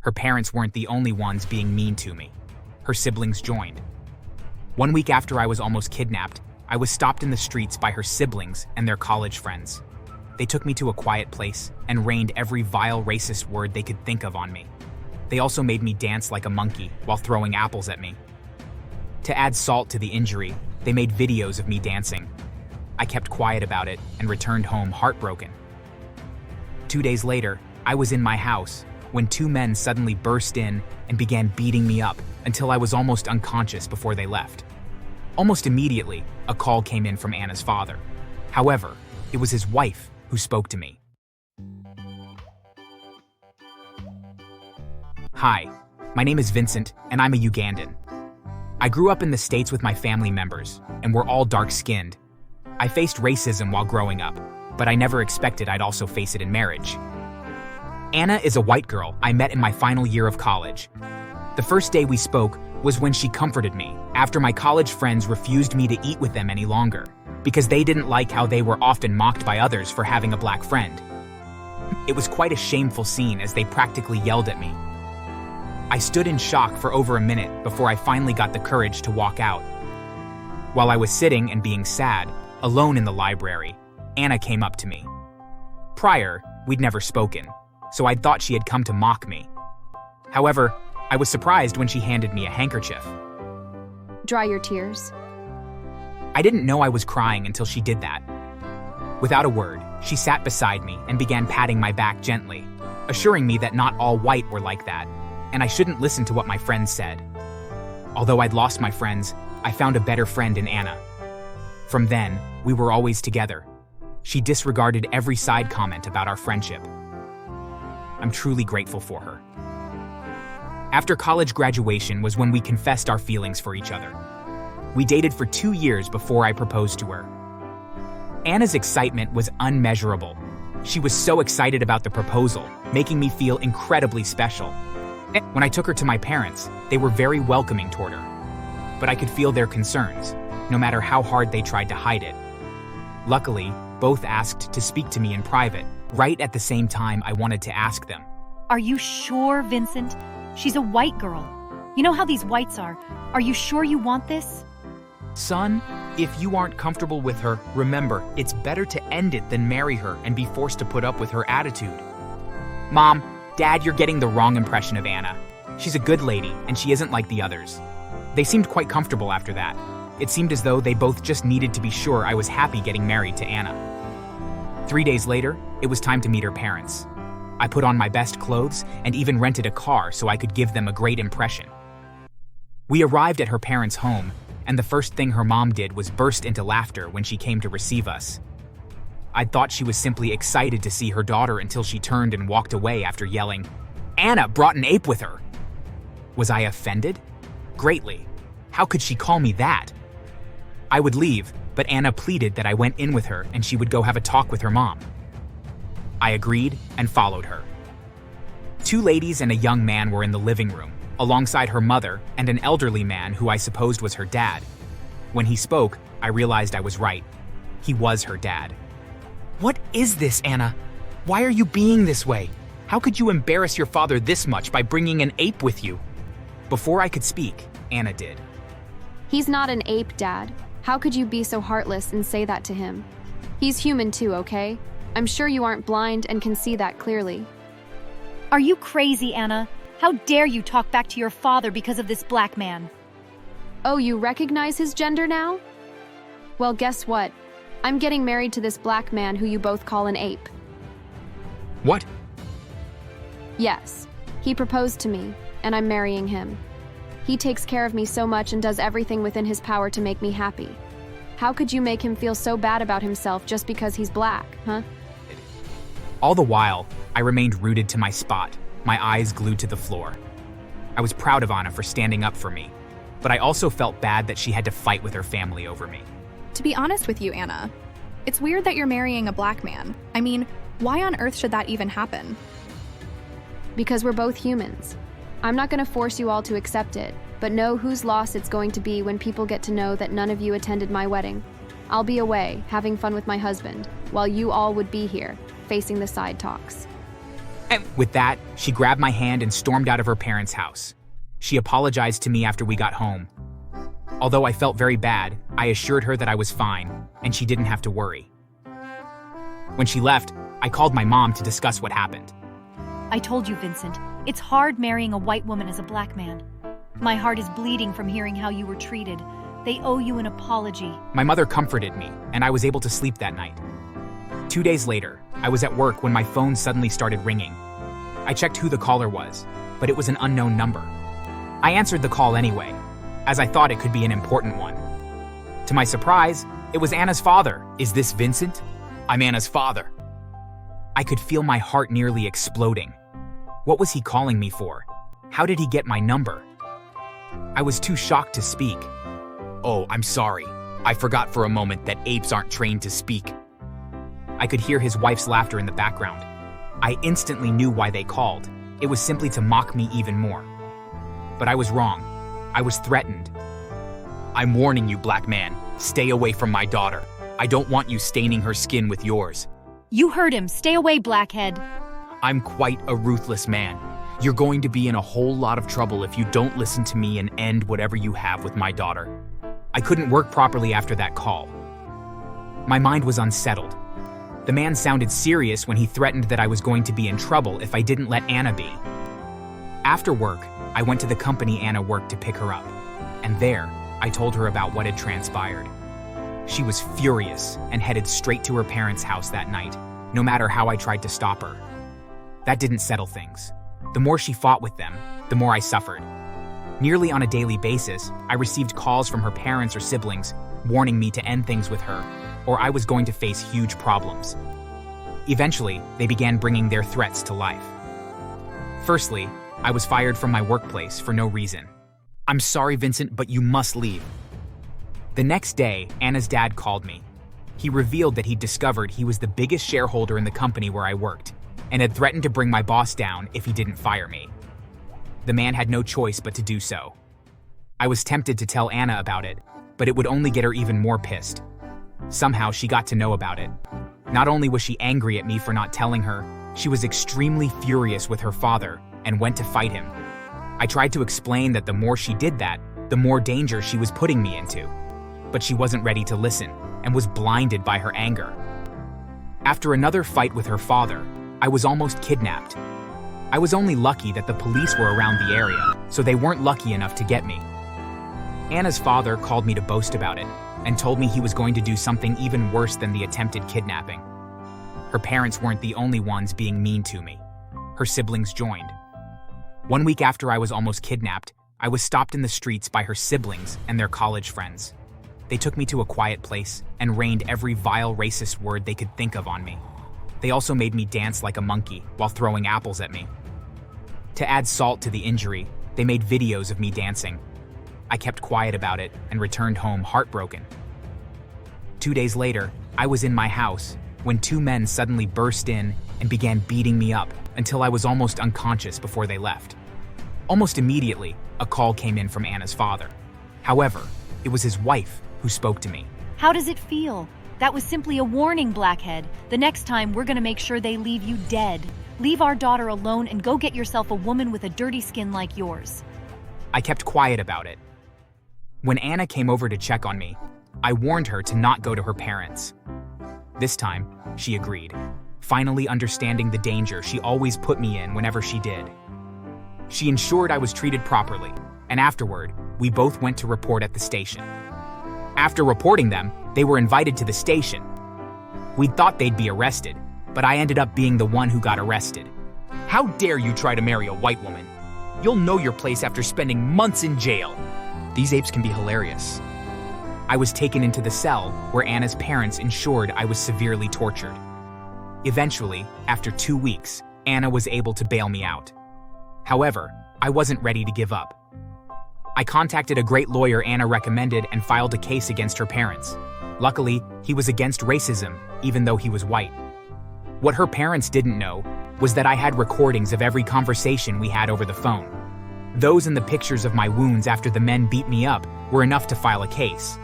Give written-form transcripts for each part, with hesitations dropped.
Her parents weren't the only ones being mean to me. Her siblings joined. 1 week after I was almost kidnapped, I was stopped in the streets by her siblings and their college friends. They took me to a quiet place and rained every vile racist word they could think of on me. They also made me dance like a monkey while throwing apples at me. To add salt to the injury, they made videos of me dancing. I kept quiet about it and returned home heartbroken. 2 days later, I was in my house when 2 men suddenly burst in and began beating me up until I was almost unconscious before they left. Almost immediately, a call came in from Anna's father. However, it was his wife who spoke to me. Hi, my name is Vincent, and I'm a Ugandan. I grew up in the States with my family members, and we're all dark-skinned. I faced racism while growing up, but I never expected I'd also face it in marriage. Anna is a white girl I met in my final year of college. The first day we spoke was when she comforted me after my college friends refused me to eat with them any longer because they didn't like how they were often mocked by others for having a black friend. It was quite a shameful scene as they practically yelled at me. I stood in shock for over a minute before I finally got the courage to walk out. While I was sitting and being sad, alone in the library, Anna came up to me. Prior, we'd never spoken, so I'd thought she had come to mock me. However, I was surprised when she handed me a handkerchief. Dry your tears. I didn't know I was crying until she did that. Without a word, she sat beside me and began patting my back gently, assuring me that not all white were like that, and I shouldn't listen to what my friends said. Although I'd lost my friends, I found a better friend in Anna. From then, we were always together. She disregarded every side comment about our friendship. I'm truly grateful for her. After college graduation was when we confessed our feelings for each other. We dated for 2 years before I proposed to her. Anna's excitement was unmeasurable. She was so excited about the proposal, making me feel incredibly special. When I took her to my parents, they were very welcoming toward her. But I could feel their concerns, no matter how hard they tried to hide it. Luckily, both asked to speak to me in private, right at the same time I wanted to ask them. Are you sure, Vincent? She's a white girl. You know how these whites are. Are you sure you want this? Son, if you aren't comfortable with her, remember, it's better to end it than marry her and be forced to put up with her attitude. Mom, Dad, you're getting the wrong impression of Anna. She's a good lady, and she isn't like the others. They seemed quite comfortable after that. It seemed as though they both just needed to be sure I was happy getting married to Anna. 3 days later, it was time to meet her parents. I put on my best clothes and even rented a car so I could give them a great impression. We arrived at her parents' home, and the first thing her mom did was burst into laughter when she came to receive us. I thought she was simply excited to see her daughter until she turned and walked away after yelling, "Anna brought an ape with her!" Was I offended? Greatly. How could she call me that? I would leave, but Anna pleaded that I went in with her and she would go have a talk with her mom. I agreed and followed her. 2 ladies and a young man were in the living room, alongside her mother and an elderly man who I supposed was her dad. When he spoke, I realized I was right. He was her dad. What is this, Anna? Why are you being this way? How could you embarrass your father this much by bringing an ape with you? Before I could speak, Anna did. He's not an ape, Dad. How could you be so heartless and say that to him? He's human too, okay? I'm sure you aren't blind and can see that clearly. Are you crazy, Anna? How dare you talk back to your father because of this black man? Oh, you recognize his gender now? Well, guess what? I'm getting married to this black man who you both call an ape. What? Yes, he proposed to me, and I'm marrying him. He takes care of me so much and does everything within his power to make me happy. How could you make him feel so bad about himself just because he's black, huh? All the while, I remained rooted to my spot, my eyes glued to the floor. I was proud of Anna for standing up for me, but I also felt bad that she had to fight with her family over me. To be honest with you, Anna, it's weird that you're marrying a black man. I mean, why on earth should that even happen? Because we're both humans. I'm not going to force you all to accept it, but know whose loss it's going to be when people get to know that none of you attended my wedding. I'll be away, having fun with my husband, while you all would be here, facing the side talks. With that, she grabbed my hand and stormed out of her parents' house. She apologized to me after we got home. Although I felt very bad, I assured her that I was fine, and she didn't have to worry. When she left, I called my mom to discuss what happened. I told you, Vincent, it's hard marrying a white woman as a black man. My heart is bleeding from hearing how you were treated. They owe you an apology. My mother comforted me, and I was able to sleep that night. 2 days later, I was at work when my phone suddenly started ringing. I checked who the caller was, but it was an unknown number. I answered the call anyway, as I thought it could be an important one. To my surprise, it was Anna's father. "Is this Vincent?" "I'm Anna's father." I could feel my heart nearly exploding. What was he calling me for? How did he get my number? I was too shocked to speak. "Oh, I'm sorry. I forgot for a moment that apes aren't trained to speak." I could hear his wife's laughter in the background. I instantly knew why they called. It was simply to mock me even more. But I was wrong. I was threatened. "I'm warning you, black man. Stay away from my daughter. I don't want you staining her skin with yours." You heard him. Stay away, blackhead. "I'm quite a ruthless man. You're going to be in a whole lot of trouble if you don't listen to me and end whatever you have with my daughter." I couldn't work properly after that call. My mind was unsettled. The man sounded serious when he threatened that I was going to be in trouble if I didn't let Anna be. After work, I went to the company Anna worked to pick her up, and there, I told her about what had transpired. She was furious and headed straight to her parents' house that night, no matter how I tried to stop her. That didn't settle things. The more she fought with them, the more I suffered. Nearly on a daily basis, I received calls from her parents or siblings warning me to end things with her, or I was going to face huge problems. Eventually, they began bringing their threats to life. Firstly, I was fired from my workplace for no reason. "I'm sorry, Vincent, but you must leave." The next day, Anna's dad called me. He revealed that he'd discovered he was the biggest shareholder in the company where I worked, and had threatened to bring my boss down if he didn't fire me. The man had no choice but to do so. I was tempted to tell Anna about it, but it would only get her even more pissed. Somehow she got to know about it. Not only was she angry at me for not telling her, she was extremely furious with her father and went to fight him. I tried to explain that the more she did that, the more danger she was putting me into. But she wasn't ready to listen and was blinded by her anger. After another fight with her father, I was almost kidnapped. I was only lucky that the police were around the area, so they weren't lucky enough to get me. Anna's father called me to boast about it and told me he was going to do something even worse than the attempted kidnapping. Her parents weren't the only ones being mean to me. Her siblings joined. 1 week after I was almost kidnapped, I was stopped in the streets by her siblings and their college friends. They took me to a quiet place and rained every vile racist word they could think of on me. They also made me dance like a monkey while throwing apples at me. To add salt to the injury, they made videos of me dancing. I kept quiet about it and returned home heartbroken. 2 days later, I was in my house when 2 men suddenly burst in and began beating me up until I was almost unconscious before they left. Almost immediately, a call came in from Anna's father. However, it was his wife who spoke to me. How does it feel? That was simply a warning, Blackhead. The next time, we're gonna make sure they leave you dead. Leave our daughter alone and go get yourself a woman with a dirty skin like yours. I kept quiet about it. When Anna came over to check on me, I warned her to not go to her parents. This time, she agreed, finally understanding the danger she always put me in whenever she did. She ensured I was treated properly, and afterward, we both went to report at the station. After reporting them, they were invited to the station. We thought they'd be arrested, but I ended up being the one who got arrested. "How dare you try to marry a white woman? You'll know your place after spending months in jail." These apes can be hilarious. I was taken into the cell where Anna's parents ensured I was severely tortured. Eventually, after 2 weeks, Anna was able to bail me out. However, I wasn't ready to give up. I contacted a great lawyer Anna recommended and filed a case against her parents. Luckily, he was against racism, even though he was white. What her parents didn't know was that I had recordings of every conversation we had over the phone. Those and the pictures of my wounds after the men beat me up were enough to file a case.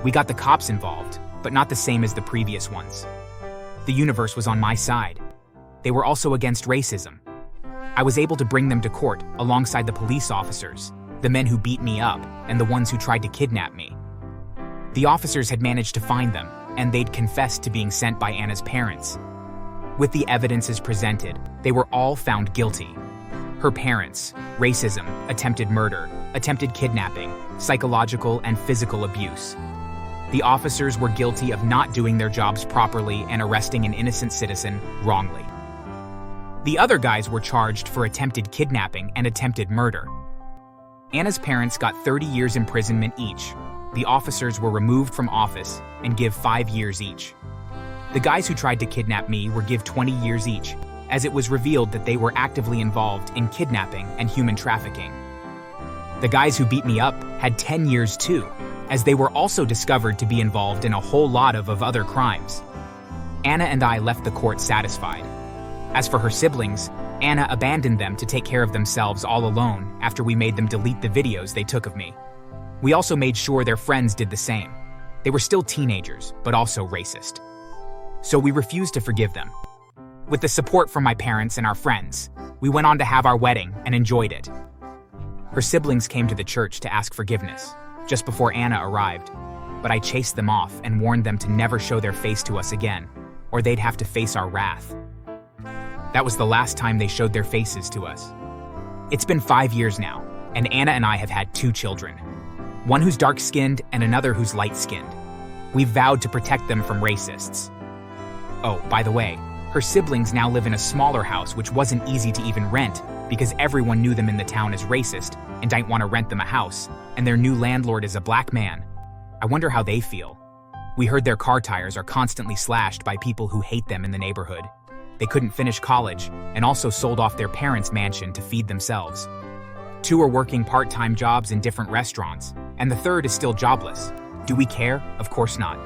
We got the cops involved, but not the same as the previous ones. The universe was on my side. they were also against racism. I was able to bring them to court alongside the police officers, the men who beat me up, and the ones who tried to kidnap me. The officers had managed to find them, and they'd confessed to being sent by Anna's parents. With the evidences presented, they were all found guilty. Her parents, racism, attempted murder, attempted kidnapping, psychological and physical abuse. The officers were guilty of not doing their jobs properly and arresting an innocent citizen wrongly. The other guys were charged for attempted kidnapping and attempted murder. Anna's parents got 30 years imprisonment each. The officers were removed from office and give 5 years each. The guys who tried to kidnap me were given 20 years each, as it was revealed that they were actively involved in kidnapping and human trafficking. The guys who beat me up had 10 years too, as they were also discovered to be involved in a whole lot of other crimes. Anna and I left the court satisfied. As for her siblings, Anna abandoned them to take care of themselves all alone after we made them delete the videos they took of me. We also made sure their friends did the same. They were still teenagers, but also racist. So we refused to forgive them. With the support from my parents and our friends, we went on to have our wedding and enjoyed it. Her siblings came to the church to ask forgiveness, just before Anna arrived, but I chased them off and warned them to never show their face to us again, or they'd have to face our wrath. That was the last time they showed their faces to us. It's been 5 years now, and Anna and I have had 2 children. One who's dark-skinned and another who's light-skinned. We've vowed to protect them from racists. Oh, by the way, her siblings now live in a smaller house which wasn't easy to even rent because everyone knew them in the town as racist and didn't want to rent them a house, and their new landlord is a black man. I wonder how they feel. We heard their car tires are constantly slashed by people who hate them in the neighborhood. They couldn't finish college and also sold off their parents' mansion to feed themselves. 2 are working part-time jobs in different restaurants, and the third is still jobless. Do we care? Of course not.